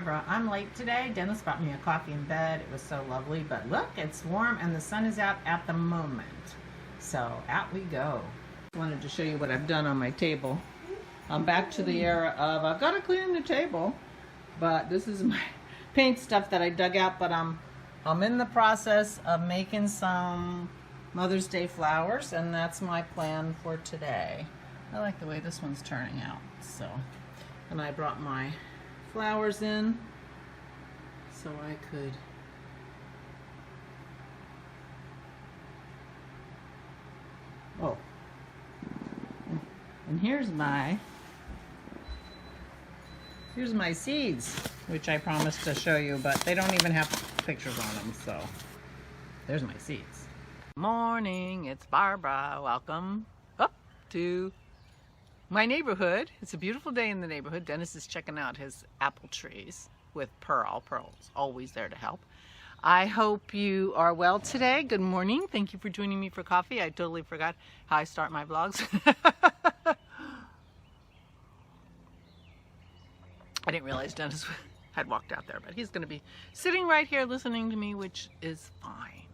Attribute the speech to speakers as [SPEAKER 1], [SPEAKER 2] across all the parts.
[SPEAKER 1] Barbara. I'm late today. Dennis brought me a coffee in bed. It was so lovely, but look, it's warm and the sun is out at the moment. So out we go. I wanted to show you what I've done on my table. I'm back to the era of I've got to clean the table, but this is my paint stuff that I dug out, but I'm in the process of making some Mother's Day flowers, and that's my plan for today. I like the way this one's turning out. So, and I brought my flowers in so I could and here's my seeds, which I promised to show you, but they don't even have pictures on them, so there's my seeds. Morning, it's Barbara. Welcome up to my neighborhood. It's a beautiful day in the neighborhood. Dennis is checking out his apple trees with Pearl. Pearl's always there to help. I hope you are well today. Good morning. Thank you for joining me for coffee. I totally forgot how I start my vlogs. I didn't realize Dennis had walked out there, but he's going to be sitting right here listening to me, which is fine.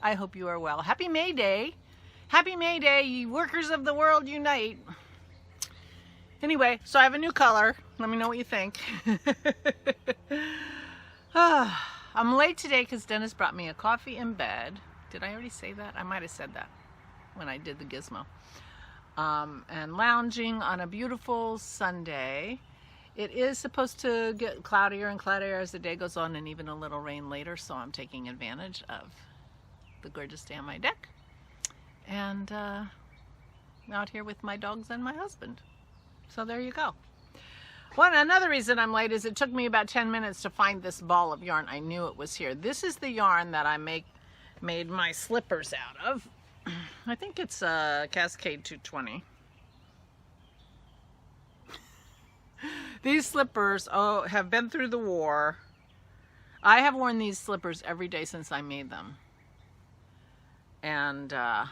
[SPEAKER 1] I hope you are well. Happy May Day. Happy May Day, you workers of the world unite. Anyway, so I have a new color. Let me know what you think. I'm late today because Dennis brought me a coffee in bed. Did I already say that? I might have said that when I did the gizmo. And lounging on a beautiful Sunday. It is supposed to get cloudier and cloudier as the day goes on, and even a little rain later, so I'm taking advantage of the gorgeous day on my deck. And out here with my dogs and my husband. So there you go. Another reason I'm late is it took me about 10 minutes to find this ball of yarn. I knew it was here. This is the yarn that I made my slippers out of. I think it's Cascade 220. These slippers have been through the war. I have worn these slippers every day since I made them. And the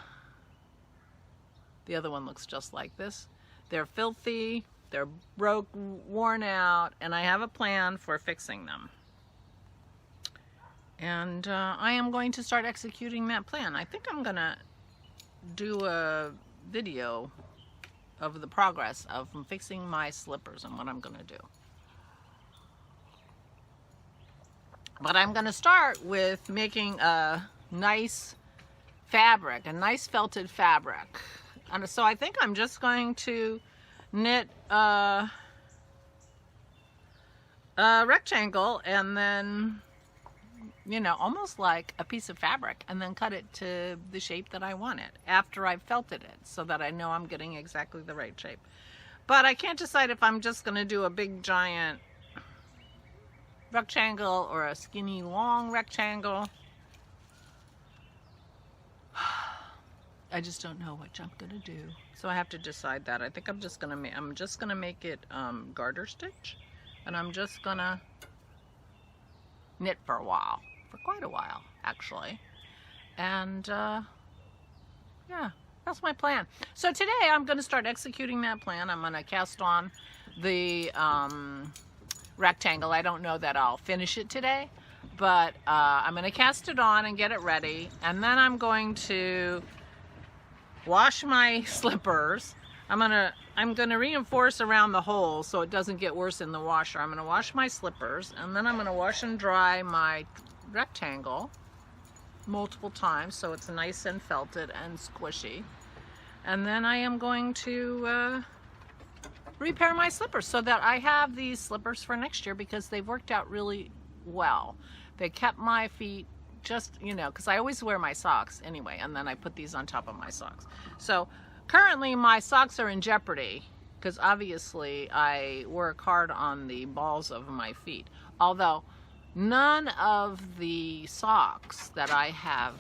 [SPEAKER 1] other one looks just like this. They're filthy, they're broke, worn out, and I have a plan for fixing them. And I am going to start executing that plan. I think I'm going to do a video of the progress of fixing my slippers and what I'm going to do. But I'm going to start with making a nice fabric, a nice felted fabric. And so I think I'm just going to knit a rectangle and then, you know, almost like a piece of fabric, and then cut it to the shape that I want it after I've felted it, so that I know I'm getting exactly the right shape. But I can't decide if I'm just going to do a big giant rectangle or a skinny long rectangle. I just don't know what I'm gonna do, so I have to decide that. I think I'm just gonna make it garter stitch, and I'm just gonna knit for a while, for quite a while actually. And yeah, that's my plan. So today I'm gonna start executing that plan. I'm gonna cast on the rectangle. I don't know that I'll finish it today, but I'm gonna cast it on and get it ready, and then I'm going to wash my slippers. I'm gonna reinforce around the hole so it doesn't get worse in the washer. I'm gonna wash my slippers, and then I'm gonna wash and dry my rectangle multiple times so it's nice and felted and squishy. And then I am going to repair my slippers so that I have these slippers for next year, because they've worked out really well. They kept my feet just, you know, because I always wear my socks anyway, and then I put these on top of my socks. So currently my socks are in jeopardy because obviously I work hard on the balls of my feet. Although none of the socks that I have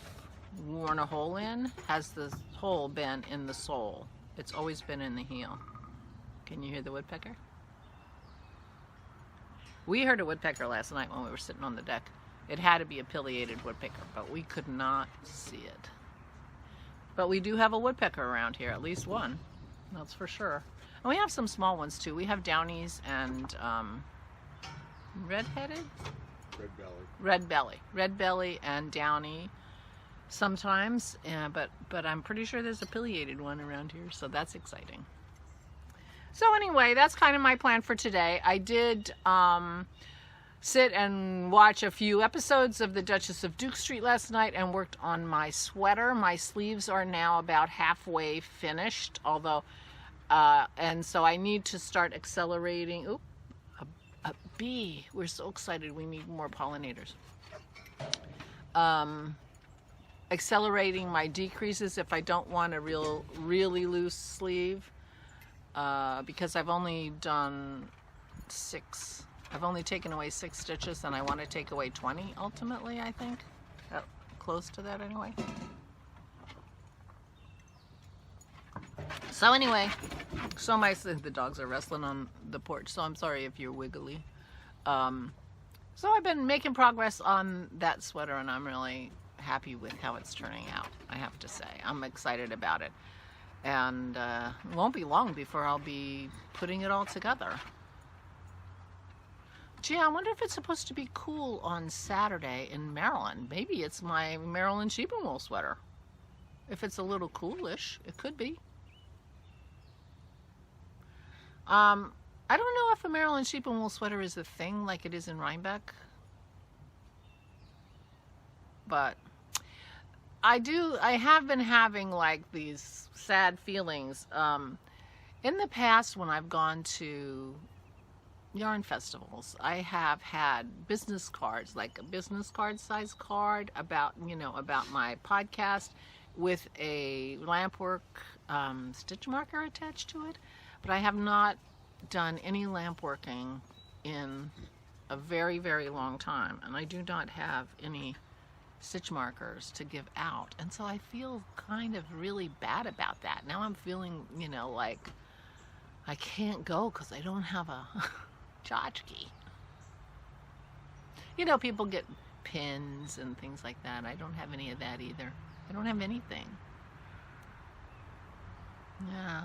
[SPEAKER 1] worn a hole in has the hole been in the sole. It's always been in the heel. Can you hear the woodpecker? We heard a woodpecker last night when we were sitting on the deck. It had to be a pileated woodpecker, but we could not see it. But we do have a woodpecker around here, at least one, that's for sure. And we have some small ones too. We have downies and Red-headed?
[SPEAKER 2] Red belly.
[SPEAKER 1] Red belly. Red belly and downy sometimes, but I'm pretty sure there's a pileated one around here, so that's exciting. So anyway, that's kind of my plan for today. I did sit and watch a few episodes of the Duchess of Duke Street last night and worked on my sweater. My sleeves are now about halfway finished, although, and so I need to start accelerating. Oop, a bee. We're so excited. We need more pollinators. Accelerating my decreases if I don't want a really loose sleeve, because I've only done 6. I've only taken away 6 stitches, and I want to take away 20 ultimately, I think. Close to that anyway. So anyway, the dogs are wrestling on the porch, so I'm sorry if you're wiggly. So I've been making progress on that sweater, and I'm really happy with how it's turning out, I have to say. I'm excited about it. And it won't be long before I'll be putting it all together. Gee, I wonder if it's supposed to be cool on Saturday in Maryland. Maybe it's my Maryland sheep and wool sweater. If it's a little coolish, it could be. I don't know if a Maryland sheep and wool sweater is a thing like it is in Rhinebeck. But I have been having like these sad feelings. In the past, when I've gone to yarn festivals, I have had business cards, like a business card size card about my podcast with a lampwork stitch marker attached to it. But I have not done any lamp working in a very, very long time, and I do not have any stitch markers to give out, and so I feel kind of really bad about that. Now I'm feeling, like I can't go because I don't have a tchotchke. People get pins and things like that. I don't have any of that either. I don't have anything. Yeah.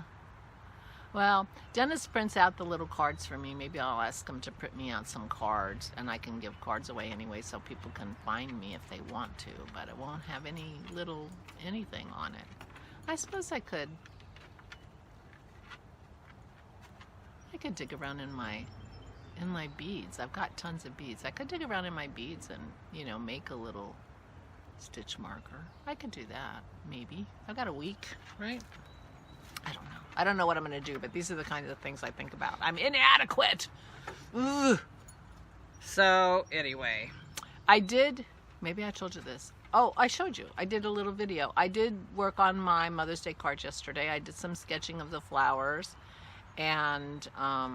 [SPEAKER 1] Well, Dennis prints out the little cards for me. Maybe I'll ask him to print me out some cards, and I can give cards away anyway so people can find me if they want to, but it won't have any little anything on it. I suppose I could dig around in my beads. I've got tons of beads. I could dig around in my beads and, make a little stitch marker. I could do that, maybe. I've got a week, right? I don't know. I don't know what I'm going to do, but these are the kinds of things I think about. I'm inadequate. Ugh. So, anyway, maybe I told you this. Oh, I showed you. I did a little video. I did work on my Mother's Day card yesterday. I did some sketching of the flowers, and I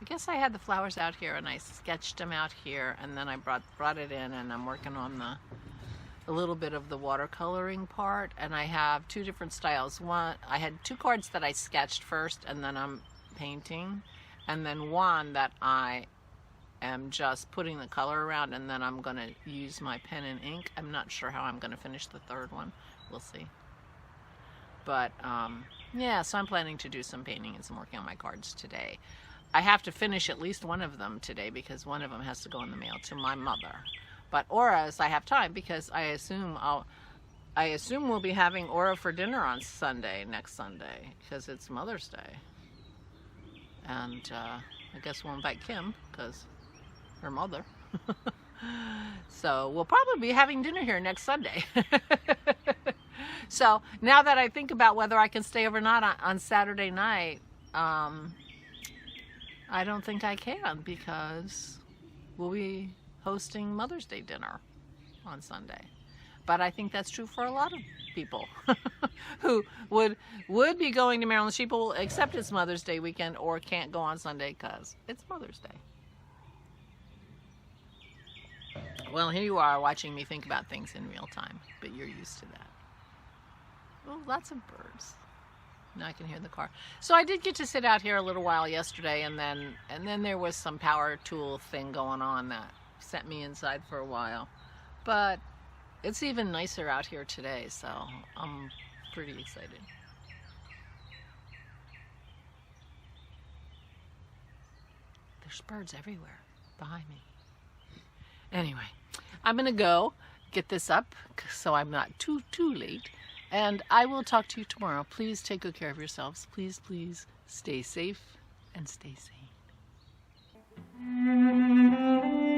[SPEAKER 1] guess I had the flowers out here, and I sketched them out here, and then I brought it in, and I'm working on a little bit of the watercoloring part, and I have 2 different styles. One, I had 2 cards that I sketched first, and then I'm painting, and then one that I am just putting the color around, and then I'm going to use my pen and ink. I'm not sure how I'm going to finish the 3rd one. We'll see. But yeah, so I'm planning to do some painting and some working on my cards today. I have to finish at least one of them today because one of them has to go in the mail to my mother. But Aura's, I have time because I assume we'll be having Aura for dinner on next Sunday, because it's Mother's Day. And I guess we'll invite Kim because her mother. So we'll probably be having dinner here next Sunday. So now that I think about whether I can stay overnight on Saturday night, I don't think I can, because we'll be hosting Mother's Day dinner on Sunday. But I think that's true for a lot of people who would be going to Maryland Sheep and Wool, except it's Mother's Day weekend, or can't go on Sunday because it's Mother's Day. Well, here you are watching me think about things in real time, but you're used to that. Oh, lots of birds. Now I can hear the car. So I did get to sit out here a little while yesterday, and then there was some power tool thing going on that sent me inside for a while. But it's even nicer out here today, so I'm pretty excited. They're There's birds everywhere behind me. Anyway, I'm going to go get this up so I'm not too late. And I will talk to you tomorrow. Please take good care of yourselves. Please, please stay safe and stay sane.